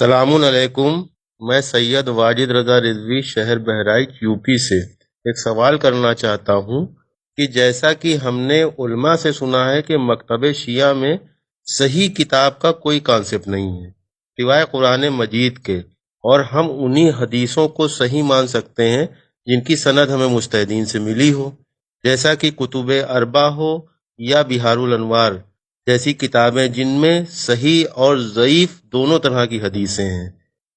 السلام علیکم۔ میں سید واجد رضا رضوی شہر بہرائچ یوپی سے ایک سوال کرنا چاہتا ہوں کہ جیسا کہ ہم نے علماء سے سنا ہے کہ مکتب شیعہ میں صحیح کتاب کا کوئی کانسیپٹ نہیں ہے سوائے قرآن مجید کے، اور ہم انہی حدیثوں کو صحیح مان سکتے ہیں جن کی سند ہمیں مجتہدین سے ملی ہو، جیسا کہ کتب اربع ہو یا بحار الانوار جیسی کتابیں جن میں صحیح اور ضعیف دونوں طرح کی حدیثیں ہیں۔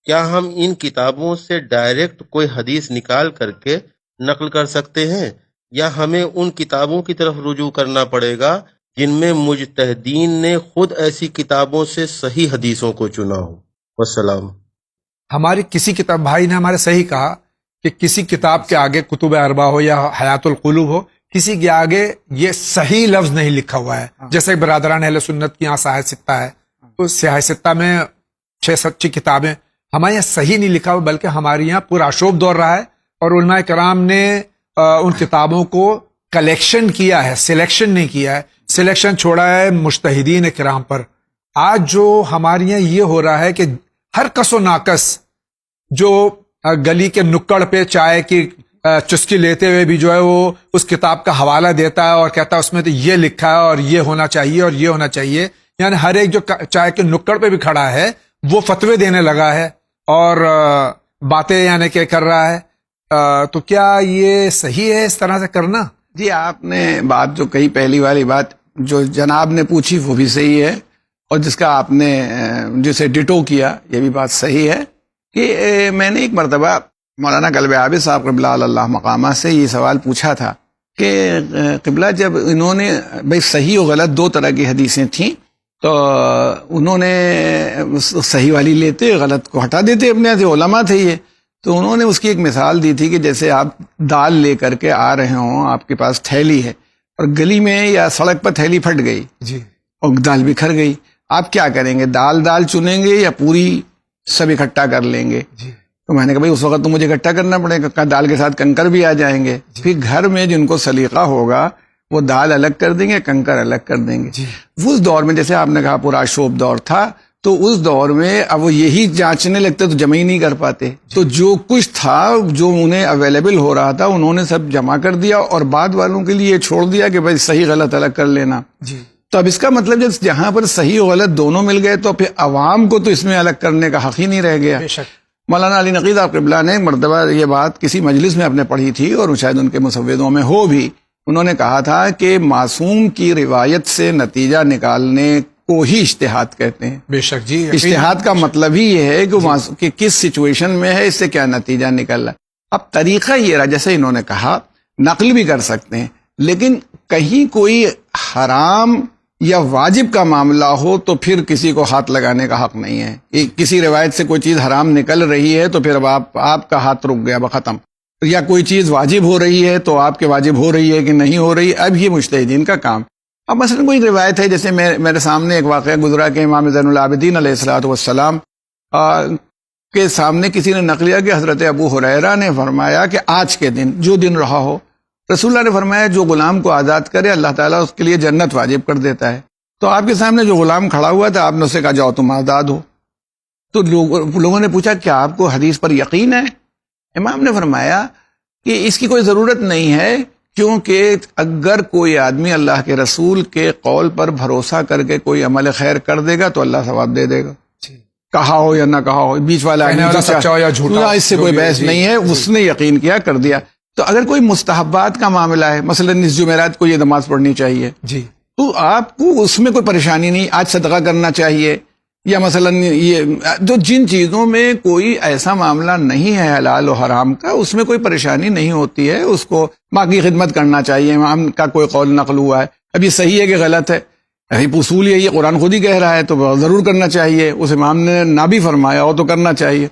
کیا ہم ان کتابوں سے ڈائریکٹ کوئی حدیث نکال کر کے نقل کر سکتے ہیں، یا ہمیں ان کتابوں کی طرف رجوع کرنا پڑے گا جن میں مجتہدین نے خود ایسی کتابوں سے صحیح حدیثوں کو چنا ہو؟ والسلام۔ ہماری کسی کتاب، بھائی نے ہمارے صحیح کہا کہ کسی کتاب کے آگے کتب اربع ہو یا حیات القلوب ہو، کسی کے آگے یہ صحیح لفظ نہیں لکھا ہوا ہے۔ جیسے برادران اہل سنت کی یہاں سیاہ ستہ ہے، تو سیاہ ستہ میں 6 کتابیں، ہمارے یہاں صحیح نہیں لکھا ہوا، بلکہ ہمارے یہاں پورا شوب دور رہا ہے، اور علماء کرام نے ان کتابوں کو کلیکشن کیا ہے، سلیکشن نہیں کیا ہے، سلیکشن چھوڑا ہے مجتہدین کرام پر۔ آج جو ہمارے یہاں یہ ہو رہا ہے کہ ہر کس و ناقص جو گلی کے نکڑ پہ چائے کی چسکی لیتے ہوئے بھی جو ہے وہ اس کتاب کا حوالہ دیتا ہے اور کہتا ہے اس میں تو یہ لکھا ہے اور یہ ہونا چاہیے اور یہ ہونا چاہیے، یعنی ہر ایک جو چائے کے نکڑ پہ بھی کھڑا ہے وہ فتوے دینے لگا ہے اور باتیں یعنی کہ کر رہا ہے۔ تو کیا یہ صحیح ہے اس طرح سے کرنا؟ جی، آپ نے بات جو کہی، پہلی والی بات جو جناب نے پوچھی وہ بھی صحیح ہے، اور جس کا آپ نے جسے ڈٹو کیا یہ بھی بات صحیح ہے کہ میں نے ایک مرتبہ مولانا قلب عابد صاحب قبلہ اللہ مقامہ سے یہ سوال پوچھا تھا کہ قبلہ، جب انہوں نے بھائی صحیح و غلط دو طرح کی حدیثیں تھیں، تو انہوں نے صحیح والی لیتے، غلط کو ہٹا دیتے، اپنے سے علماء تھے یہ، تو انہوں نے اس کی ایک مثال دی تھی کہ جیسے آپ دال لے کر کے آ رہے ہوں، آپ کے پاس تھیلی ہے اور گلی میں یا سڑک پر تھیلی پھٹ گئی جی، اور دال بکھر گئی، آپ کیا کریں گے؟ دال چنیں گے یا پوری سب اکٹھا کر لیں گے؟ جی، تو میں نے کہا بھائی اس وقت تو مجھے اکٹھا کرنا پڑے گا، دال کے ساتھ کنکر بھی آ جائیں گے، پھر گھر میں جن کو سلیقہ ہوگا وہ دال الگ کر دیں گے، کنکر الگ کر دیں گے۔ جی، اس دور میں جیسے آپ نے کہا پورا شوب دور تھا، تو اس دور میں اب وہ یہی جانچنے لگتے تو جمع ہی نہیں کر پاتے، تو جو کچھ تھا جو انہیں اویلیبل ہو رہا تھا انہوں نے سب جمع کر دیا، اور بعد والوں کے لیے یہ چھوڑ دیا کہ بھائی صحیح غلط الگ کر لینا۔ جی، تو اب اس کا مطلب جہاں پر صحیح و غلط دونوں مل گئے تو پھر عوام کو تو اس میں الگ کرنے کا حق ہی نہیں رہ گیا۔ بے شک۔ مولانا علی نقی صاحب قبلہ نے ایک مرتبہ یہ بات کسی مجلس میں اپنے پڑھی تھی، اور شاید ان کے مسودوں میں ہو بھی، انہوں نے کہا تھا کہ معصوم کی روایت سے نتیجہ نکالنے کو ہی اجتہاد کہتے ہیں۔ بے شک جی، اجتہاد کا مطلب ہی یہ ہے کہ کس سچویشن میں ہے، اس سے کیا نتیجہ نکل رہا ہے۔ اب طریقہ یہ رہا، جیسے انہوں نے کہا نقل بھی کر سکتے ہیں، لیکن کہیں کوئی حرام یا واجب کا معاملہ ہو تو پھر کسی کو ہاتھ لگانے کا حق نہیں ہے۔ کسی روایت سے کوئی چیز حرام نکل رہی ہے تو پھر اب آپ کا ہاتھ رک گیا، ختم۔ یا کوئی چیز واجب ہو رہی ہے تو آپ کے واجب ہو رہی ہے کہ نہیں ہو رہی، اب یہ مجتہدین کا کام۔ اب مثلا کوئی روایت ہے، جیسے میرے سامنے ایک واقعہ گزرا کہ امام زین العابدین علیہ الصلوۃ والسلام کے سامنے کسی نے نقلیہ کہ حضرت ابو ہریرہ نے فرمایا کہ آج کے دن جو دن رہا ہو، رسول اللہ نے فرمایا جو غلام کو آزاد کرے اللہ تعالیٰ اس کے لیے جنت واجب کر دیتا ہے۔ تو آپ کے سامنے جو غلام کھڑا ہوا تھا، آپ نے اسے کہا جاؤ تم آزاد ہو۔ تو لوگوں نے پوچھا کیا آپ کو حدیث پر یقین ہے؟ امام نے فرمایا کہ اس کی کوئی ضرورت نہیں ہے، کیونکہ اگر کوئی آدمی اللہ کے رسول کے قول پر بھروسہ کر کے کوئی عمل خیر کر دے گا تو اللہ ثواب دے دے گا، کہا ہو یا نہ کہا ہو، بیچ والا سچا ہو یا جھوٹا، اس سے کوئی بحث نہیں ہے، اس نے یقین کیا، کر دیا۔ تو اگر کوئی مستحبات کا معاملہ ہے، مثلا اس جمعرات کو یہ نماز پڑھنی چاہیے، جی، تو آپ کو اس میں کوئی پریشانی نہیں، آج صدقہ کرنا چاہیے، یا مثلا یہ جو جن چیزوں میں کوئی ایسا معاملہ نہیں ہے حلال و حرام کا، اس میں کوئی پریشانی نہیں ہوتی ہے، اس کو ماں کی خدمت کرنا چاہیے۔ امام کا کوئی قول نقل ہوا ہے، اب یہ صحیح ہے کہ غلط ہے، اصول یہ قرآن خود ہی کہہ رہا ہے تو ضرور کرنا چاہیے، اس امام نے نہ بھی فرمایا ہو تو کرنا چاہیے۔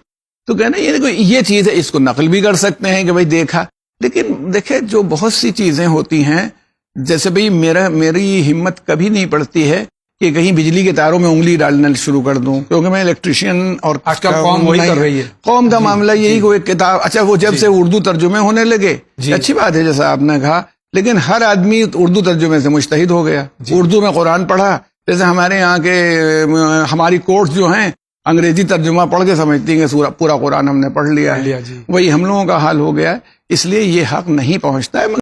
تو کہنا یہ چیز ہے، اس کو نقل بھی کر سکتے ہیں کہ بھائی دیکھا، لیکن دیکھیں جو بہت سی چیزیں ہوتی ہیں، جیسے بھائی میری ہمت کبھی نہیں پڑتی ہے کہ کہیں بجلی کے تاروں میں انگلی ڈالنا شروع کر دوں، کیونکہ میں الیکٹریشین، اور آج کل قوم وہی کر رہی ہے، قوم کا معاملہ یہی کوئی کتاب، اچھا وہ جب سے اردو ترجمے ہونے لگے، اچھی بات ہے جیسا آپ نے کہا، لیکن ہر آدمی اردو ترجمے سے مجتہد ہو گیا، اردو میں قرآن پڑھا، جیسے ہمارے یہاں کے ہماری کورٹس جو ہیں انگریزی ترجمہ پڑھ کے سمجھتی ہیں کہ پورا قرآن ہم نے پڑھ لیا ہے. جی. وہی ہم لوگوں کا حال ہو گیا ہے. اس لیے یہ حق نہیں پہنچتا ہے.